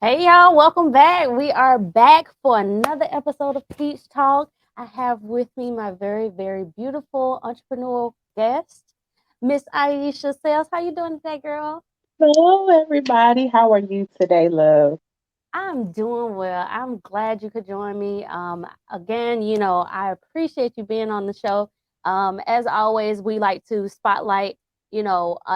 Hey y'all, welcome back. We are back for another episode of Peach Talk. I have with me my very, very beautiful entrepreneurial guest, Miss Aisha Sales. How you doing today, girl? Hello, everybody. How are you today, love? I'm doing well. I'm glad you could join me. Again, I appreciate you being on the show. As always, we like to spotlight, an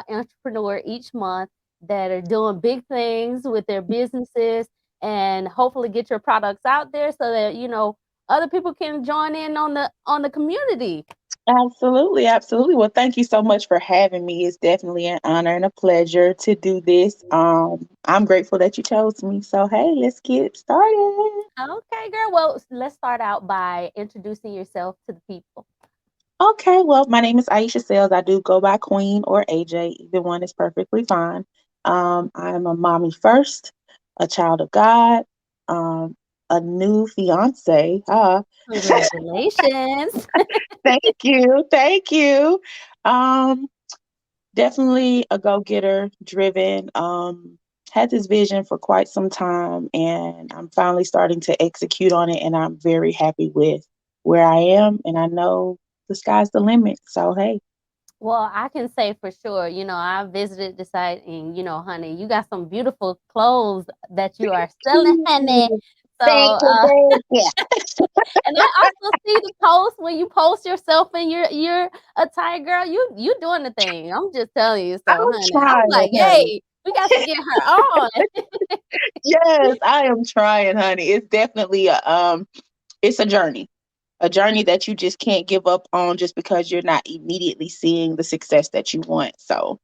entrepreneur each month that are doing big things with their businesses and hopefully get your products out there so that, other people can join in on the community. Absolutely, absolutely. Well, thank you so much for having me. It's definitely an honor and a pleasure to do this. I'm grateful that you chose me. So, hey, let's get started. Okay, girl. Well, let's start out by introducing yourself to the people. Okay, well, my name is Aisha Sales. I do go by Queen or AJ. Either one is perfectly fine. I'm a mommy first, a child of God, um, a new fiance. Congratulations. Thank you, thank you. Um, Definitely a go-getter, driven. Had this vision for quite some time, and I'm finally starting to execute on it, and I'm very happy with where I am, and I know the sky's the limit. So hey, Well, I can say for sure, I visited the site and, honey, you got some beautiful clothes that you are selling, honey. So, thank you, thank you. and I also see the post when you post yourself in your attire, girl. You doing the thing. I'm just telling you. So, I'm honey, I'm trying, like, honey. hey, we got to get her on. Yes, I am trying, honey. It's definitely it's a journey that you just can't give up on just because you're not immediately seeing the success that you want. So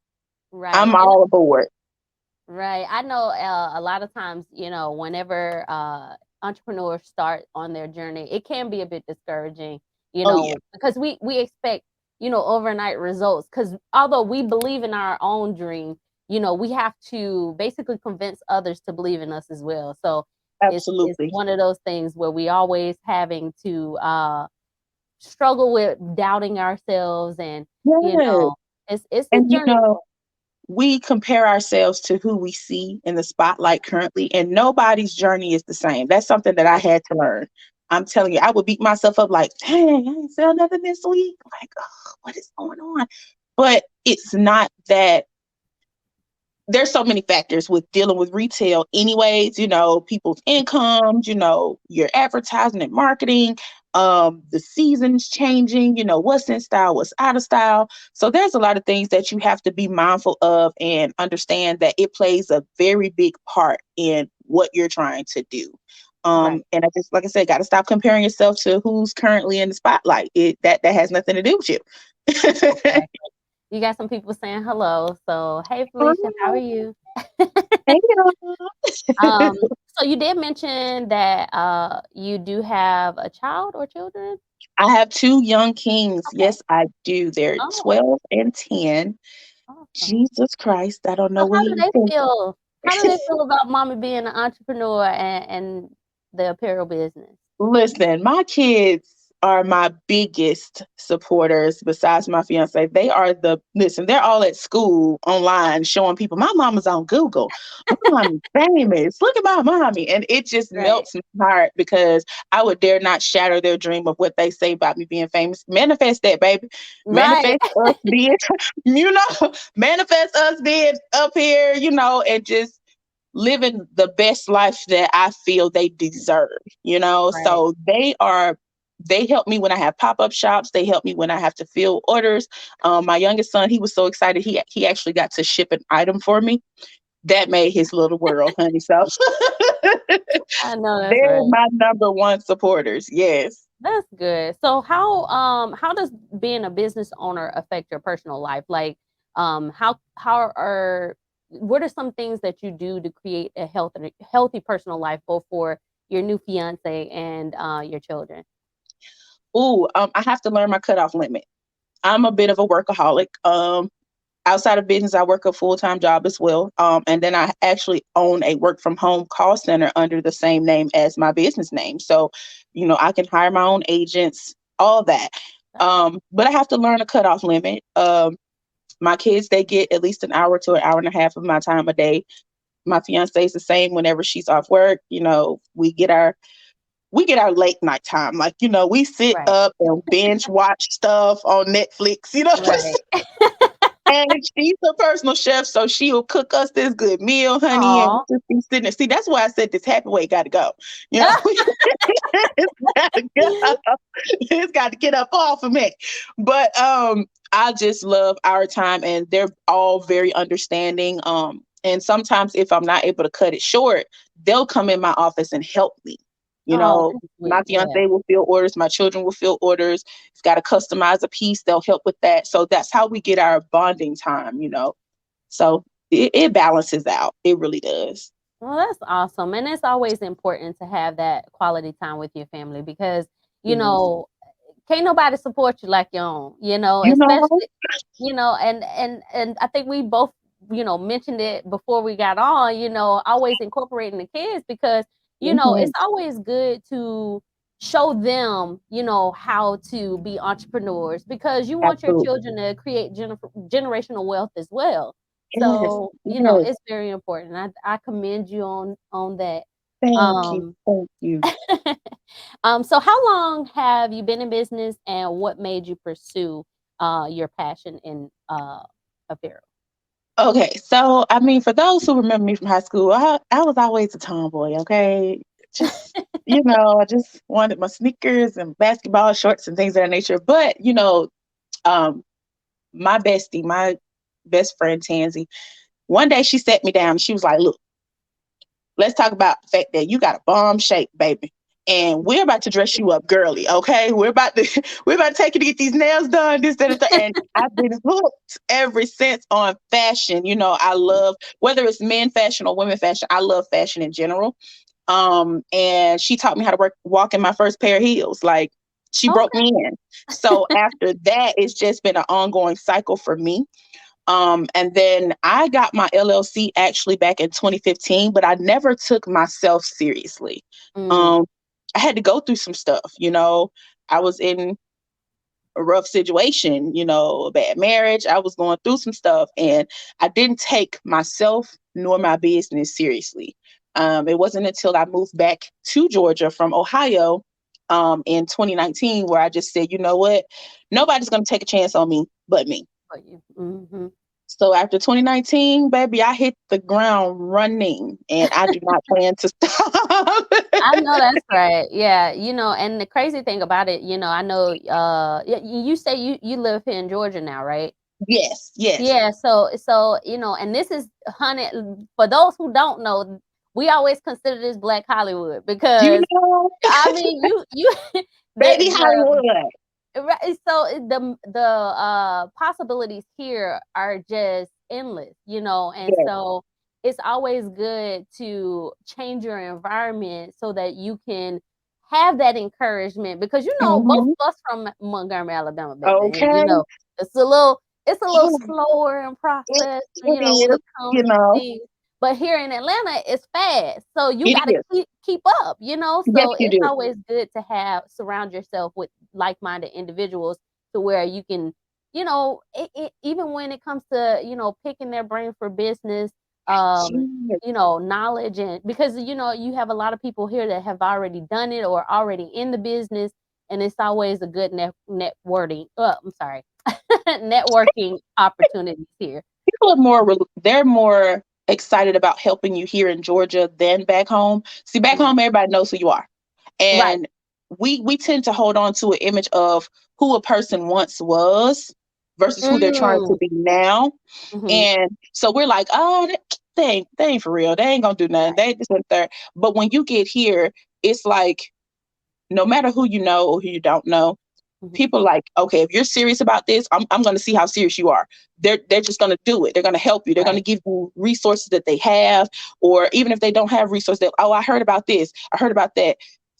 Right. I'm And all aboard. right. I know a lot of times, whenever entrepreneurs start on their journey, it can be a bit discouraging, Oh yeah, because we expect, overnight results. Because although we believe in our own dream, we have to basically convince others to believe in us as well. So it's absolutely. one of those things where we always having to struggle with doubting ourselves, and you Yes. know, it's a And journey. we compare ourselves to who we see in the spotlight currently, and nobody's journey is the same. That's something that I Right. had to learn. I'm telling you, I would beat myself up like, dang, I didn't sell nothing this week. Like, oh, what is going on? But it's not that there's so many factors with dealing with retail anyways, people's incomes, your advertising and marketing, the seasons changing, what's in style, what's out of style. So there's a lot of things that you have to be mindful of and understand that it plays a very big part in what you're trying to do. Right. And I just, like I said, got to stop comparing yourself to who's currently in the spotlight. That has nothing to do with you. Exactly. You got some people saying hello. So, hey, Felicia, how are you? Hey, y'all. um, so you did mention that you do have a child or children. I have two young kings. Okay. Yes, I do. They're Oh, 12 and 10. awesome. Jesus Christ, I don't know So, what how do he's they thinking. feel? How do they feel about mommy being an entrepreneur and the apparel business? Listen, my kids are my biggest supporters besides my fiance. They're all at school online showing people my mama's on Google. My mommy's famous. Look at my mommy. And it just Right. melts my heart because I would dare not shatter their dream of what they say about me being famous. Manifest that, baby. Right. Manifest us being, manifest us being up here, and just living the best life that I feel they deserve, Right. So they help me when I have pop-up shops. They help me when I have to fill orders. My youngest son, he was so excited. He actually got to ship an item for me. That made his little world, honey. So I know that's they're right. my number one supporters. Yes. That's good. So how does being a business owner affect your personal life? Like how are what are some things that you do to create a healthy personal life both for your new fiance and your children? Ooh, I have to learn my cutoff limit. I'm a bit of a workaholic. Outside of business, I work a full time job as well. And then I actually own a work from home call center under the same name as my business name. So, I can hire my own agents, all that. But I have to learn a cutoff limit. My kids, they get at least an hour to an hour and a half of my time a day. My fiance is the same. Whenever she's off work, we get our late night time. Like, we sit Right. up and binge watch stuff on Netflix, Right. and she's a personal chef, so she'll cook us this good meal, honey, and we Aw. just be sitting there. See, that's why I said this happy weight got to go. You know, it's got to go. It's got to get up off of me. But I just love our time, and they're all very understanding. And sometimes if I'm not able to cut it short, they'll come in my office and help me. You Oh, know, that's my sweet. Yeah. fiance will fill orders, my children will fill orders. It's got to customize a piece, they'll help with that. So that's how we get our bonding time. So it balances out. It really does. Well, that's awesome. And it's always important to have that quality time with your family because, you Yes. know, can't nobody support you like your own, You know? especially, and I think we both, mentioned it before we got on, always incorporating the kids because, Mhm. it's always good to show them, how to be entrepreneurs because you want your Absolutely. children to create generational wealth as well. Yes. So, Yes. it's very important. I commend you on that. Thank you. Um Thank you. so how long have you been in business and what made you pursue your passion in apparel? Okay, so I mean, for those who remember me from high school, I was always a tomboy. Okay, just I just wanted my sneakers and basketball shorts and things of that nature. But um, my bestie, my best friend Tansy, one day she sat me down and she was like, "Look, let's talk about the fact that you got a bomb shape, baby. And we're about to dress you up girly, okay? We're about to we're about to take you to get these nails done, this, that, and that." And I've been hooked ever since on fashion. I love whether it's men fashion or women fashion, I love fashion in general. And she taught me how to walk in my first pair of heels. Like she broke Okay. me in. So after that, it's just been an ongoing cycle for me. And then I got my LLC actually back in 2015, but I never took myself seriously. Mm, Um, I had to go through some stuff. I was in a rough situation, a bad marriage. I was going through some stuff, and I didn't take myself nor my business seriously. It wasn't until I moved back to Georgia from Ohio in 2019 where I just said, you know what? Nobody's going to take a chance on me but me. for you. Hmm. So after 2019, baby, I hit the ground running and I do not plan to stop. I know that's right. Yeah, and the crazy thing about it, I know you say you live here in Georgia now, right? Yes, yes. Yeah, so and this is honey for those who don't know, we always consider this Black Hollywood You because know, I mean, you baby the Hollywood. right, so the possibilities here are just endless, and Yes. so it's always good to change your environment so that you can have that encouragement because both Hmm. of us from Montgomery, Alabama, baby, and Okay. it's a little Yeah, slower in it, process, it when is, it comes you to know, things. But here in Atlanta, it's fast. So you it gotta is. keep up. Yes, So you it's do. always good to surround yourself with like-minded individuals to where you can, even when it comes to, picking their brain for business, Yes. knowledge and because you have a lot of people here that have already done it or already in the business, and it's always a good networking. I'm sorry, networking opportunities here. People are they're more excited about helping you here in Georgia than back home. See, back Right, home, everybody knows who you are. right. And we tend to hold on to an image of who a person once was versus who they're trying to Mm, be now. mhm, And so we're like, oh, they ain't for real. They ain't gonna do nothing. right, They just went there. But when you get here, it's like no matter who you know or who you don't know, mhm, people like, okay, if you're serious about this, I'm going to see how serious you are. They're just going to do it. They're going to help you. They're going to right, give you resources that they have, or even if they don't have resources, oh, I heard about this, I heard about that.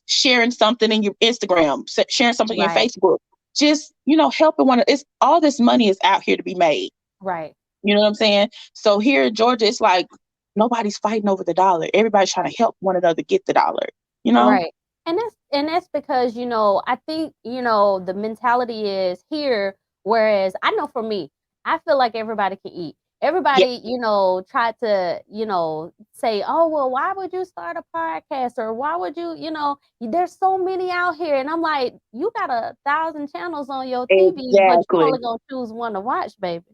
Sharing something in your Instagram, sharing something in your right, Facebook, just helping one. It's all this money is out here to be made. right, You know what I'm saying? So here in Georgia, it's like nobody's fighting over the dollar. Everybody's trying right. to help one another get the dollar. You know? Right. And that's because, I think, the mentality is here, whereas I know for me, I feel like everybody can eat. Yeah, everybody, tried to, say, "Oh, well, why would you start a podcast, or why would you, there's so many out here." And I'm like, "You got 1,000 channels on your TV, but you exactly. only gonna choose one to watch, baby."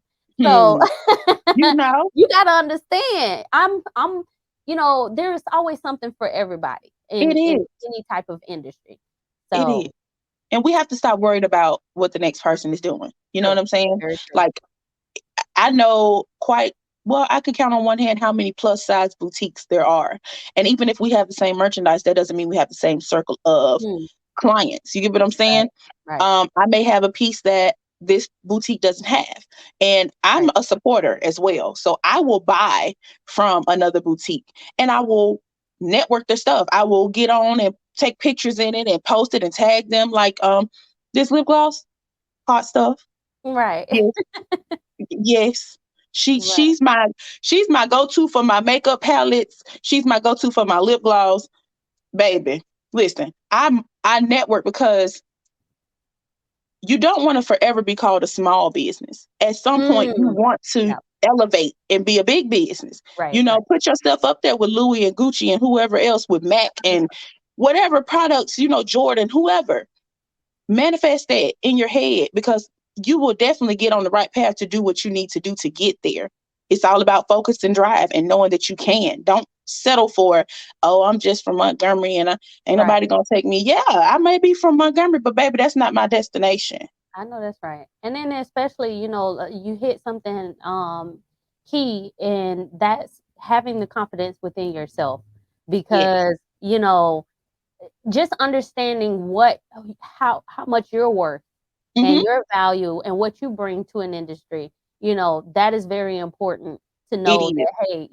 So Hmm. You know, you gotta understand. There's always something for everybody it in is. any type of industry. It is. So And we have to stop worried about what the next person is doing. You know what true. I'm saying? Very true. Like, I know quite well, I could count on one hand how many plus size boutiques there are. And even if we have the same merchandise, that doesn't mean we have the same circle of Mm, clients. You get what I'm saying? right, right, I may have a piece that this boutique doesn't have. And I'm right, a supporter as well. So I will buy from another boutique and I will network their stuff. I will get on and take pictures in it and post it and tag them like this lip gloss, hot stuff. right, Yes, yes. She right. she's my she's my go-to for my makeup palettes. She's my go-to for my lip gloss. Baby, listen, I network because you don't want to forever be called a small business. At some point, you Mm, want to yeah, elevate and be a big business. right, right. Put yourself up there with Louis and Gucci and whoever else, with Mac and whatever products, Jordan, whoever. Manifest that in your head because you will definitely get on the right path to do what you need to do to get there. It's all about focus and drive and knowing that you can. Don't settle for, oh, I'm just from Montgomery and ain't Right. nobody gonna take me. Yeah, I may be from Montgomery, but baby, that's not my destination. I know that's right. And then especially, you hit something key, and that's having the confidence within yourself, Yes. because, just understanding how much you're worth and Hmm. your value and what you bring to an industry, that is very important to It know is. that, hey,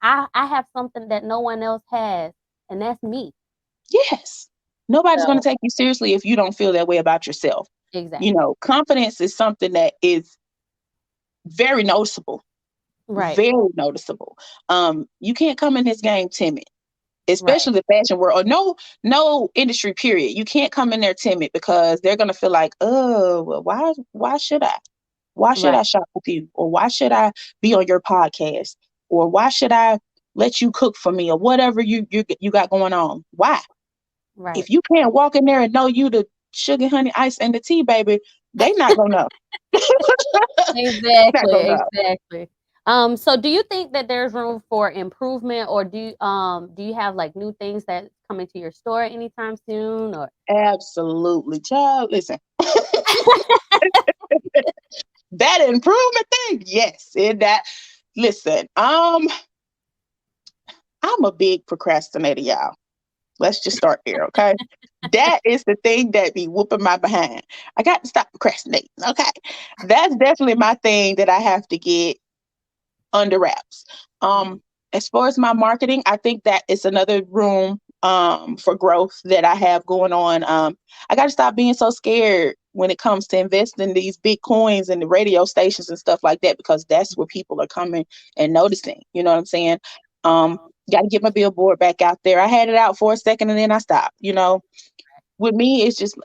I have something that no one else has, and that's me. Yes. Nobody's gonna So take you seriously if you don't feel that way about yourself. exactly. Confidence is something that is very noticeable. Right. Very noticeable. You can't come in this game timid, Right. especially the fashion world or no industry period. You can't come in there timid because they're gonna feel like, oh, well, why should I? Why should Right. I shop with you? Or why should I be on your podcast? Or why should I let you cook for me or whatever you got going on? Why? Right. If you can't walk in there and know you the sugar, honey, ice, and the tea, baby, they not gonna know. Not Exactly, gonna know. exactly. So do you think that there's room for improvement, or do you have like new things that coming to your store anytime soon, or Absolutely. Child, listen. That improvement thing, yes. In that, listen, I'm a big procrastinator, y'all. Let's just start there, okay? That is the thing that be whooping my behind. I got to stop procrastinating, okay? That's definitely my thing that I have to get under wraps. Mhm. As far as my marketing, I think that is another room for growth that I have going on. I got to stop being so scared when it comes to investing these big coins in the radio stations and stuff like that because that's where people are coming and noticing. You know what I'm saying? Um, got to get my billboard back out there. I had it out for a second and then I stopped. With me, it's just,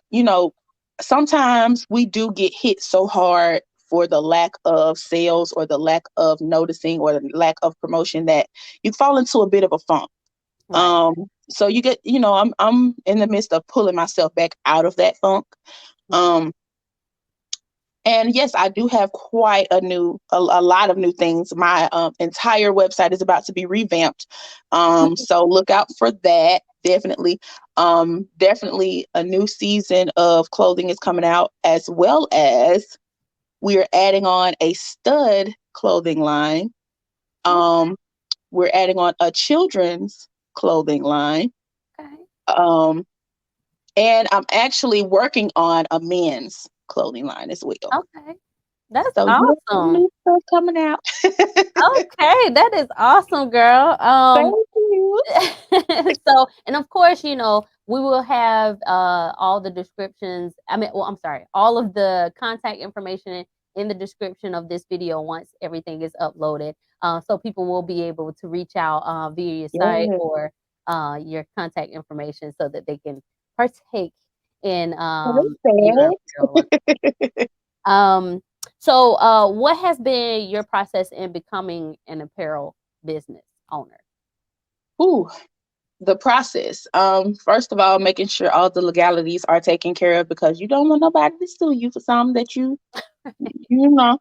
sometimes we do get hit so hard for the lack of sales or the lack of noticing or the lack of promotion that you fall into a bit of a funk. Right. So you get, I'm in the midst of pulling myself back out of that funk. Mhm. Um, and yes, I do have quite a lot of new things. My entire website is about to be revamped. So look out for that. Definitely. Definitely a new season of clothing is coming out, as well as we're adding on a stud clothing line. Okay. Um, we're adding on a children's clothing line. Okay. Um, and I'm actually working on a men's clothing line as well. Okay. That's So yeah, some awesome. new stuff coming out. Okay, that is awesome, girl. Thank you. So, and of course, we will have all the descriptions. I mean, well, I'm sorry, all of the contact information in the description of this video once everything is uploaded. So people will be able to reach out via your site Yeah. or your contact information so that they can partake in Well, your they apparel line. said. Um, So, what has been your process in becoming an apparel business owner? Ooh, the process. First of all, making sure all the legalities are taken care of because you don't want nobody to sue you for something that you know.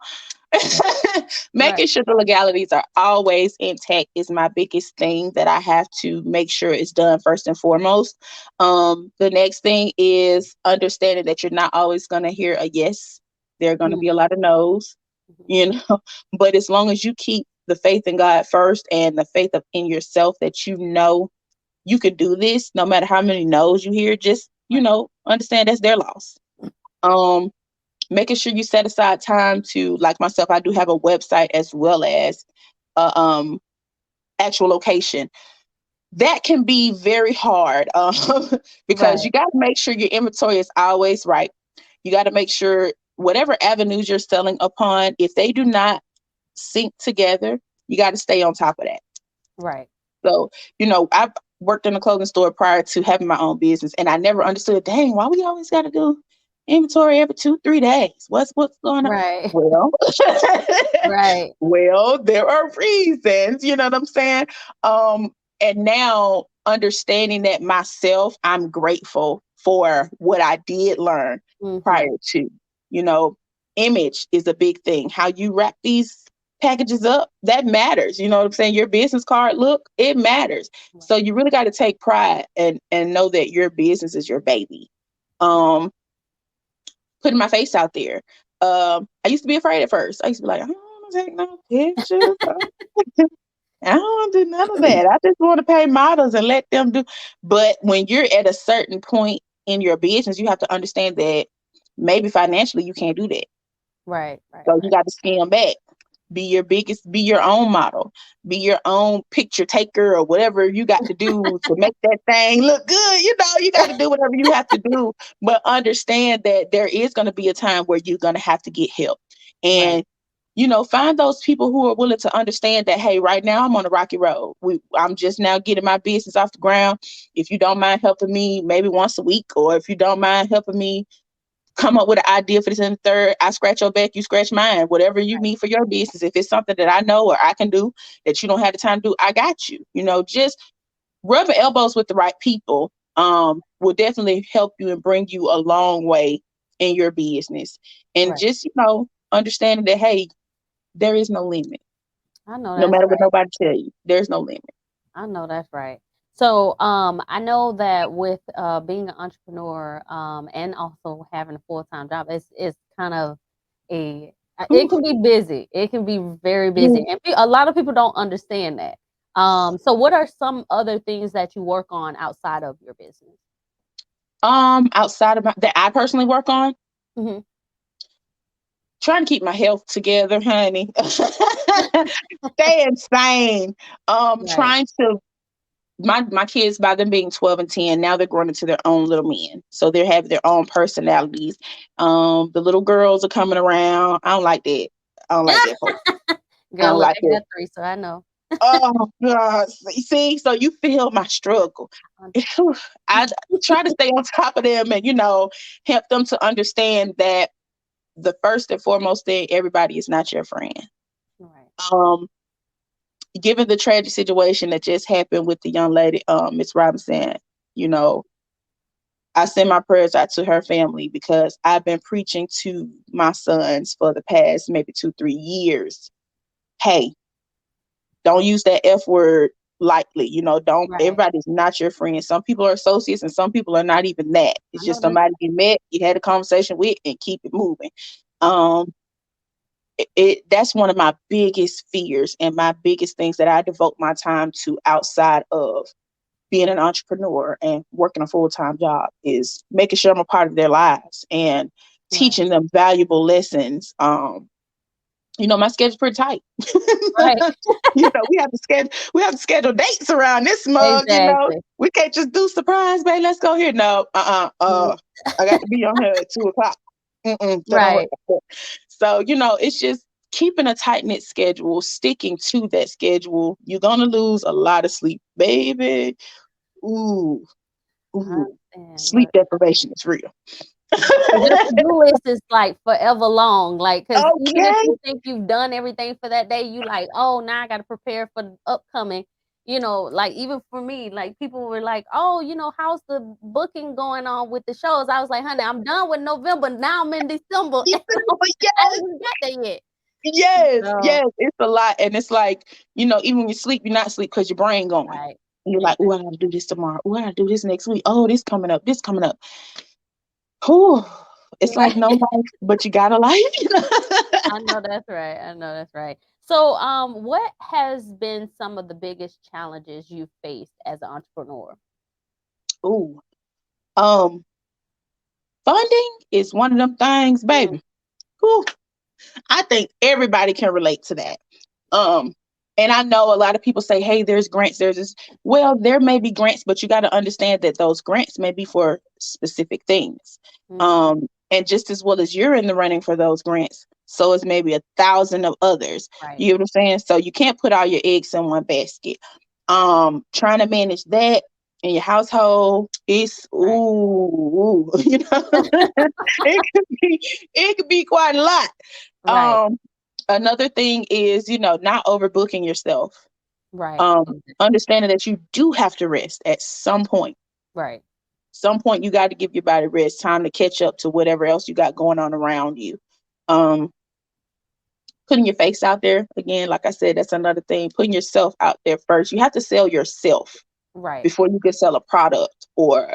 Right, Making sure the legalities are always intact is my biggest thing that I have to make sure is done first and foremost. The next thing is understanding that you're not always going to hear a yes. There are going to mhm, be a lot of no's, mhm, you know. But as long as you keep the faith in God first and the faith in yourself that you know you could do this, no matter how many no's you hear, just right, understand that's their loss. Um, Making sure you set aside time to, like myself, I do have a website as well as a actual location. That can be very hard because right, you got to make sure your inventory is always right. You got to make sure whatever avenues you're selling upon, if they do not sync together, you got to stay on top of that. right. So, I've worked in a clothing store prior to having my own business, and I never understood, dang, why we always got to do inventory every 2, 3 days? What's going on? Right, Well, right, well, there are reasons, you know what I'm saying? Um, and now understanding that myself, I'm grateful for what I did learn prior mhm, to, you know, image is a big thing. How you wrap these packages up, that matters. You know what I'm saying? Your business card look, it matters. right, So you really got to take pride and know that your business is your baby. Um, Putting my face out there. I used to be afraid at first. I used to be like, I don't want to take no pictures. I don't want to do none of that. I just want to pay models and let them do. But when you're at a certain point in your business, you have to understand that maybe financially you can't do that. right, right, So you right, got to scale back. Be your own model, be your own picture taker or whatever you got to do to make that thing look good. You got to do whatever you have to do, but understand that there is going to be a time where you're going to have to get help. right, And find those people who are willing to understand that, hey, right now I'm on a rocky road. I'm just now getting my business off the ground. If you don't mind helping me maybe once a week, or if you don't mind helping me come up with an idea for this and the third, I scratch your back, you scratch mine. Whatever you need for your business, if it's something that I know or I can do that you don't have the time to do, I got you. Just rubbing elbows with the right people will definitely help you and bring you a long way in your business. And right. just understanding that, hey, there is no limit. I know No that's matter what right. nobody tell you, there's no limit. I know that's right. So, I know that with being an entrepreneur, and also having a full time job, it's kind of it Ooh, can be busy. It can be very busy, yeah. and a lot of people don't understand that. So what are some other things that you work on outside of your business? Outside of that I personally work on, Hmm. trying to keep my health together, honey. Staying sane. Right. Trying to my kids, by them being 12 and 10, now they're growing into their own little men. So they're having their own personalities. The little girls are coming around. I don't like that. I don't like that part. I Girl, don't look, like I that. got three, so I know. Oh God. See, so you feel my struggle. Um, I try to stay on top of them and, help them to understand that the first and foremost thing, everybody is not your friend. Right. Um, Given the tragic situation that just happened with the young lady, Miss Robinson, you know, I send my prayers out to her family because I've been preaching to my sons for the past maybe 2, 3 years. Hey, don't use that F word lightly. Don't, Right. everybody's not your friend. Some people are associates and some people are not even that. I It's know just that's somebody you met, you had a conversation with, and keep it moving. Um, that's one of my biggest fears and my biggest things that I devote my time to outside of being an entrepreneur and working a full-time job is making sure I'm a part of their lives and right. teaching them valuable lessons. My schedule's pretty tight. Right. We have to schedule dates around this mug. Exactly. We can't just do surprise, babe. Let's go here. No, Mhm. I got to be on here at 2 o'clock. That don't work. Right. So, it's just keeping a tight knit schedule, sticking to that schedule. You're gonna lose a lot of sleep, baby. Ooh, I ooh. understand. Sleep deprivation is real. Your to-do list is, like, forever long, like, cause even if Okay. you think you've done everything for that day, you like, "Oh, now I gotta prepare for the upcoming," like, even for me, like, people were like, "Oh, how's the booking going on with the shows?" I was like, "Honey, I'm done with November, now I'm in December, Yeah, and but I yes, haven't even got there yet." yes, So yes. It's a lot. And it's like, even when you sleep, you're not sleep because your brain going. right. And you're like, oh, I Exactly. gotta do this tomorrow. Oh, I gotta do this next week. Oh, this coming up, this coming up. Whew. It's like Right. no life, but you got a life. I know that's right, I know that's right. So, what has been some of the biggest challenges you faced as an entrepreneur? Ooh. Um, Funding is one of them things, Mm, baby. Whew. I think everybody can relate to that. Um, and I know a lot of people say, hey, there's grants, there's this. Well, there may be grants, but you got to understand that those grants may be for specific things. mhm, And just as well as you're in the running for those grants, so is maybe 1,000 of others. right, You know what I'm saying? So you can't put all your eggs in one basket. Trying to manage that in your household is right, ooh, it could be quite a lot. right, Um, Another thing is, not overbooking yourself. right, exactly, Understanding that you do have to rest at some point. right, Some point you got to give your body rest, time to catch up to whatever else you got going on around you. Um, Putting your face out there again, like I said, that's another thing. Putting yourself out there first. You have to sell yourself right, before you can sell a product or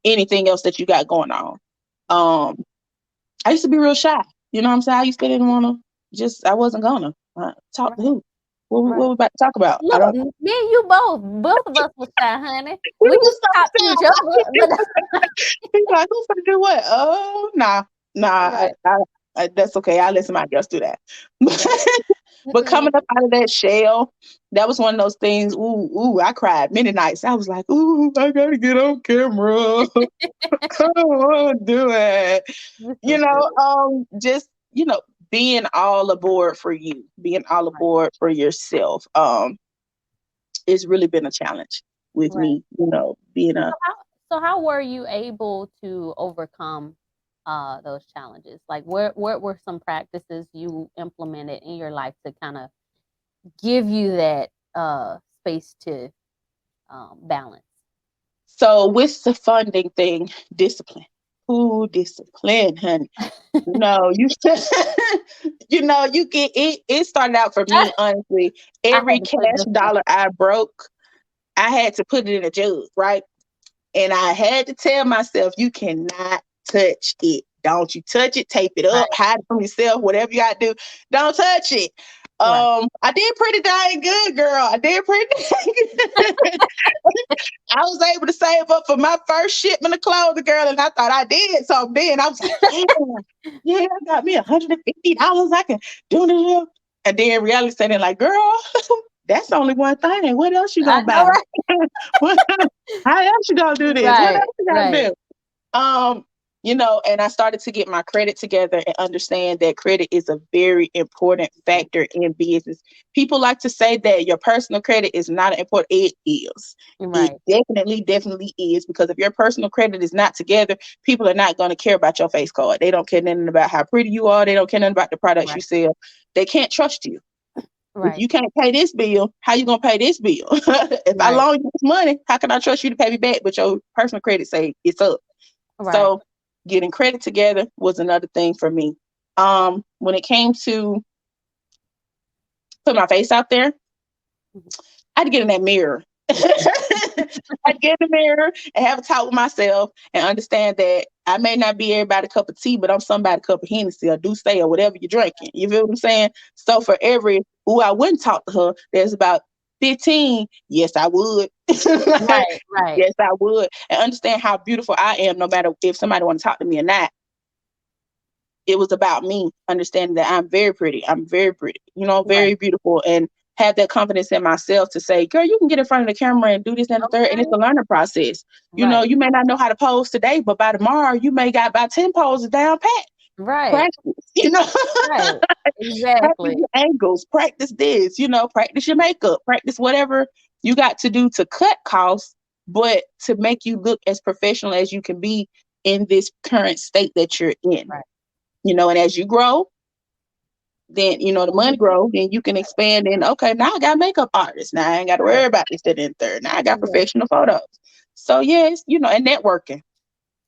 anything else that you got going on. Um, I used to be real shy. You know what I'm saying? I used to didn't want to I wasn't gonna talk to right, who. What right. we about to talk about? I Look, don't. me and you both of us was shy, honey. We We was used to talk to so each sad. other, but He's like, who's gonna do what? Oh, nah, nah. right, That's okay. I let somebody else do that. right. But Mhm. coming up out of that shell, that was one of those things. Ooh, ooh, I cried many nights. I was like, ooh, I gotta get on camera. I don't want to do it. You so silly. Just being all aboard for you, being all Right, aboard for yourself. It's really been a challenge with right. me. Being a So how were you able to overcome, those challenges? Like, what were some practices you implemented in your life to kinda give you that, space to, balance? so with the funding thing, discipline. Ooh, discipline, honey. You you get it. It started out for me, honestly. I Every had to put cash this one. dollar I broke, I had to put it in a jug, right? And I had to tell myself, you cannot touch it. Don't you touch it, tape it up, Right, hide it from yourself, whatever you gotta do. Don't touch it. right. I did pretty dang good, girl. I did pretty dang good. I was able to save up for my first shipment of clothes, girl, and I thought I did. So then I was like, yeah, I got me $150. I can do it. And then reality setting like, girl, that's only one thing. What else you I gonna know, buy? right? What, how else you gonna do this? What Right, else you gotta right, do? Um, and I started to get my credit together and understand that credit is a very important factor in business. People like to say that your personal credit is not important. It is. It right, definitely, definitely is, because if your personal credit is not together, people are not going to care about your face card. They don't care nothing about how pretty you are. They don't care nothing about the products you right, sell. They can't trust you. If right, you can't pay this bill, how you gonna pay this bill? If I right, loan you this money, how can I trust you to pay me back? But your personal credit say it's up. right. So getting credit together was another thing for me. When it came to put my face out there, Mhm. I had to get in that mirror. I'd get in the mirror and have a talk with myself and understand that I may not be everybody's cup of tea, but I'm somebody's cup of Hennessy or Douce or whatever you're drinking. You feel what I'm saying? So for every who I wouldn't talk to her, there's about 15. Yes, I would. Right, right, Yes, I would. And understand how beautiful I am, no matter if somebody want to talk to me or not. It was about me understanding that I'm very pretty. I'm very pretty, right. very beautiful, and have that confidence in myself to say, girl, you can get in front of the camera and do this and the third. And it's Okay. a learning process. Right, You may not know how to pose today, but by tomorrow, you may got about 10 poses down pat. right, Practice, right. practice Exactly. your angles, practice this, practice your makeup, practice whatever you got to do to cut costs, but to make you look as professional as you can be in this current state that you're in. Right. And as you grow, then the money grow, then you can expand. And okay, now I got makeup artists. Now I ain't got to Right. worry about this, that, and third. Now I got Right. professional photos. So yes, and networking.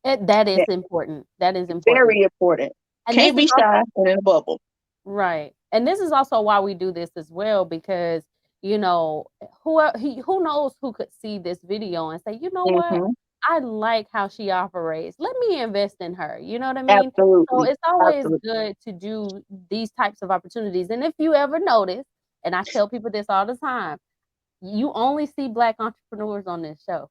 That is That- important. That is important. Very important. And this Can't is be also shy and in a bubble. right. And this is also why we do this as well because, you know, who knows who could see this video and say, "You know what? Hmm. I like how she operates. Let me invest in her." You know what I mean? So Absolutely. it's always Absolutely. good to do these types of opportunities. And if you ever notice, and I tell people this all the time, you only see black entrepreneurs on this show.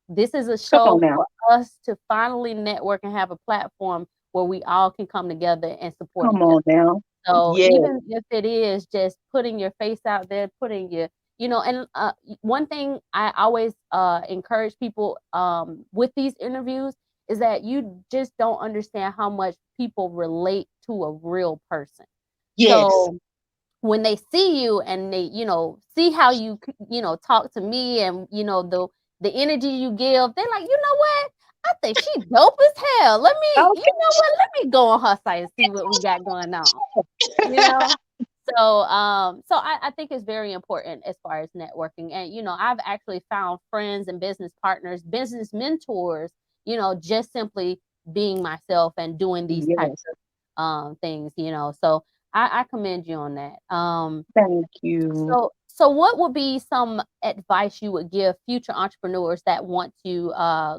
This is a Come on show now. for us to finally network and have a platform where we all can come together and support Come each other. on now. So Yes. even if it is just putting your face out there, putting your, and one thing I always encourage people with these interviews is that you just don't understand how much people relate to a real person. Yes. So when they see you and they, see how you, talk to me and, the energy you give, they're like, you know what? I think she dope as hell. Let me, you Okay. know what? Let me go on her site and see what we got going on. You know? So I think it's very important as far as networking. And, I've actually found friends and business partners, business mentors, just simply being myself and doing these types Yes. of things. So I commend you on that. Thank you. So what would be some advice you would give future entrepreneurs that want to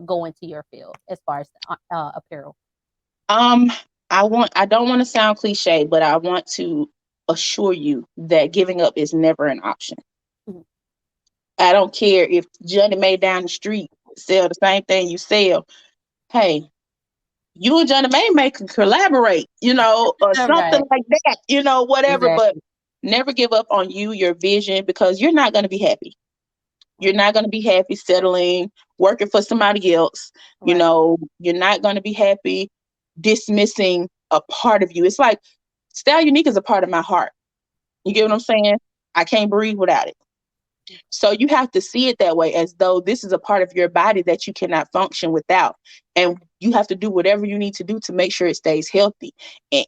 go into your field as far as apparel? Um, I don't want to sound cliche, but I want to assure you that giving up is never an option. Mhm. I don't care if Johnny May down the street sell the same thing you sell. Hey, you and Johnny May can collaborate, or something Right. like that, whatever. But Exactly. never give up on you, your vision, because you're not going to be happy. You're Right. not going to be happy settling, working for somebody else. Right. You're not going to be happy dismissing a part of you. It's like Stallunique is a part of my heart. You get what Mhm. I'm saying? I can't breathe without it. So you have to see it that way, as though this is a part of your body that you cannot function without. And you have to do whatever you need to do to make sure it stays healthy,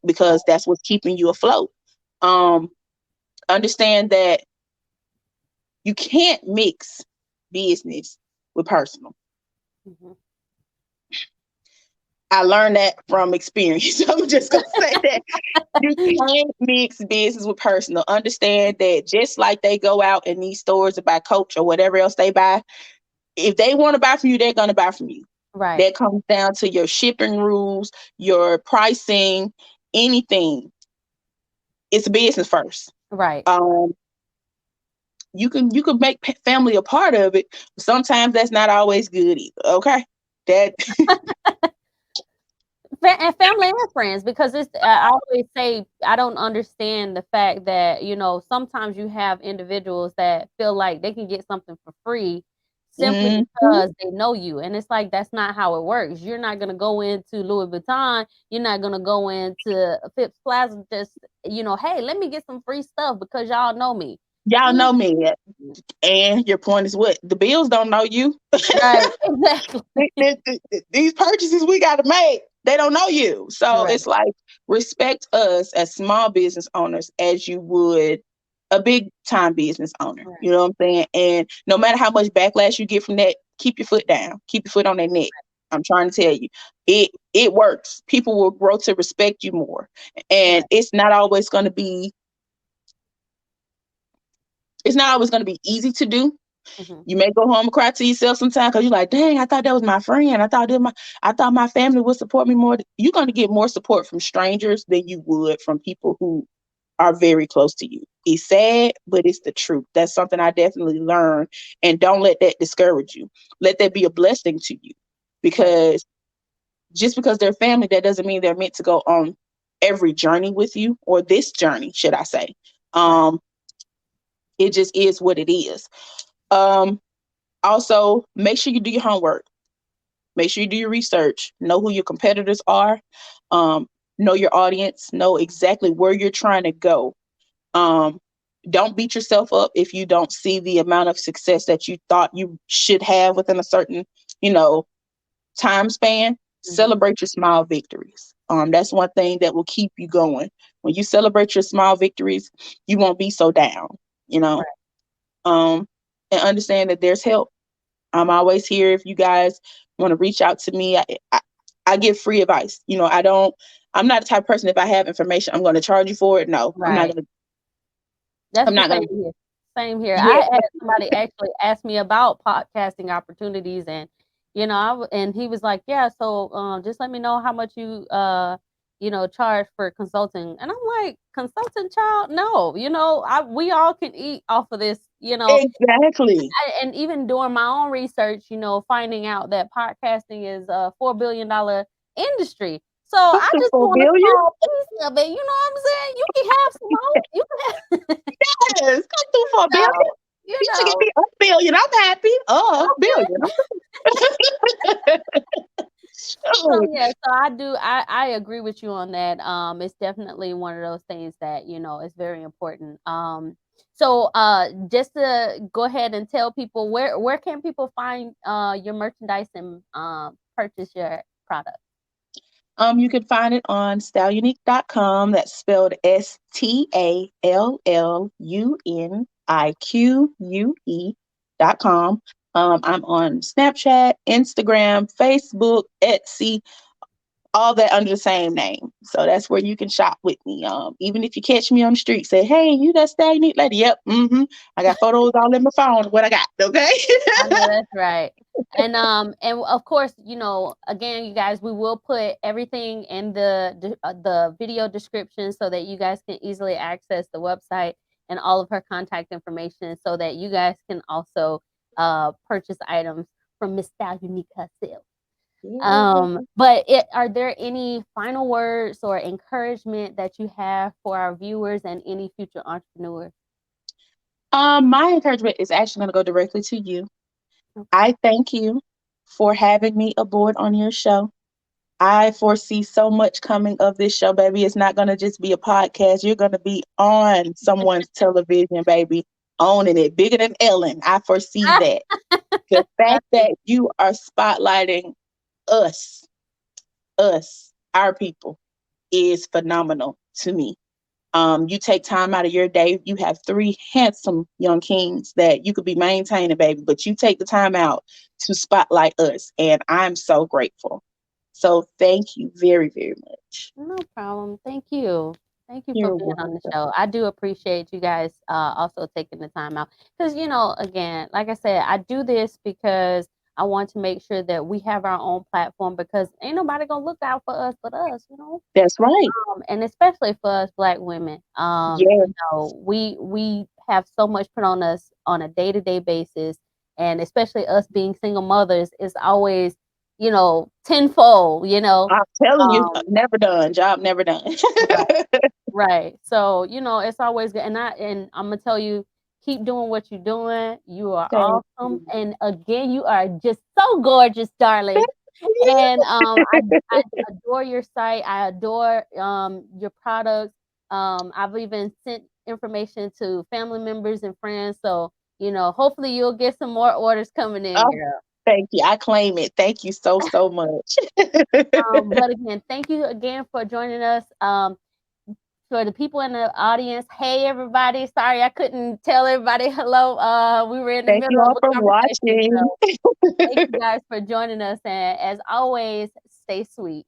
because that's what's keeping you afloat. Um, Understand that you can't mix business with personal. Mhm. I learned that from experience. I'm just gonna say that you can't mix business with personal. Understand that just like they go out in these stores to buy Coach or whatever else they buy, if they want to buy from you, they're gonna buy from you. Right. That comes down to your shipping rules, your pricing, anything. It's business first. Right. Um, you can make family a part of it. But sometimes that's not always good either. Okay, that And family and friends because I always say I don't understand the fact that sometimes you have individuals that feel like they can get something for free simply mhm, because they know you, and it's like that's not how it works. You're not gonna go into Louis Vuitton, you're not gonna go into Phipps Plaza just hey, let me get some free stuff because y'all know me. y'all Mm, know me. And your point is what? The bills don't know you. right. Exactly. These purchases we got to make, they don't know you. So Right. it's like, respect us as small business owners as you would a big time business owner. Right. You know what I'm saying? And no matter how much backlash you get from that, keep your foot down. Keep your foot on their neck. I'm trying to tell you, it works. People will grow to respect you more. And Right. it's not always going to be easy to do. Hmm. You may go home and cry to yourself sometimes because you're like, dang, I thought that was my friend. I thought my family would support me more. You're going to get more support from strangers than you would from people who are very close to you. It's sad, but it's the truth. That's something I definitely learned. And don't let that discourage you. Let that be a blessing to you, Right. because just because they're family, that doesn't mean they're meant to go on every journey with you, or this journey, should I say. Right. Um, it just is what it is. Um, Also, make sure you do your homework. Make sure you do your research. Know who your competitors are. Um, know your audience. Know exactly where you're trying to go. Um, don't beat yourself up if you don't see the amount of success that you thought you should have within a certain, you know, time span. Mhm. Celebrate your small victories. That's one thing that will keep you going. When you celebrate your small victories, you won't be so down, you know. Right. Um, and understand that there's help. I'm always here if you guys want to reach out to me. I give free advice. I'm not the type of person, if I have information, I'm going to charge you for it. No, I'm not Right. going to, That's I'm the not same going to, here. Same here. yeah, I had somebody actually ask me about podcasting opportunities, and and he was like, "Yeah, so just let me know how much you charge for consulting." And I'm like, "Consulting, child? No, we all can eat off of this, exactly. And even doing my own research, finding out that podcasting is a $4 billion industry. So Come I to just four want a billion. small piece of it. You know what I'm saying? You can have some more. You can have, Yes, come through for a billion. you You should give know. me a billion. I'm happy. Oh, a Okay. billion. So Shoot. yeah, so I agree with you on that. It's definitely one of those things that, is very important. So just to go ahead and tell people, where can people find your merchandise and purchase your product? You can find it on Stallunique.com. That's spelled Stallunique.com. I'm on Snapchat, Instagram, Facebook, Etsy, all that under the same name. So that's where you can shop with me. Even if you catch me on the street, say, "Hey, you that Stallunique lady?" Yep. I got photos all in my phone of what I got. Okay. I know that's right. And of course, again, you guys, we will put everything in the video description so that you guys can easily access the website and all of her contact information so that you guys can also purchase items from Miss Style Unique herself. Yeah. But are there any final words or encouragement that you have for our viewers and any future entrepreneurs? My encouragement is actually going to go directly to you. Okay. I thank you for having me aboard on your show. I foresee so much coming of this show, baby. It's not going to just be a podcast. You're going to be on someone's television, baby, owning it, bigger than Ellen. I foresee that. The I fact think that you are spotlighting us, our people, is phenomenal to me. You take time out of your day. You have three handsome young kings that you could be maintaining, baby, but you take the time out to spotlight us, and I'm so grateful. So thank you very, very much. no problem. Thank you. Thank you for You're being on the welcome. show. I do appreciate you guys also taking the time out. Because, again, like I said, I do this because I want to make sure that we have our own platform because ain't nobody going to look out for us but us. That's right. And especially for us Black women. Yeah, We have so much put on us on a day-to-day basis. And especially us being single mothers is always, tenfold. I'm telling you, Um, never done. Job never done. right. Right. So, it's always good. And I'm gonna tell you, keep doing what you're doing. You are Thank awesome. you. And again, you are just so gorgeous, darling. And I adore your site. I adore your products. I've even sent information to family members and friends. So, hopefully you'll get some more orders coming in, Oh, girl. thank you. I claim it. Thank you so, so much. But again, thank you again for joining us. For the people in the audience, hey everybody. Sorry I couldn't tell everybody hello. We were in the Thank you middle of all a for conversation. watching. So thank you guys for joining us. And as always, stay sweet.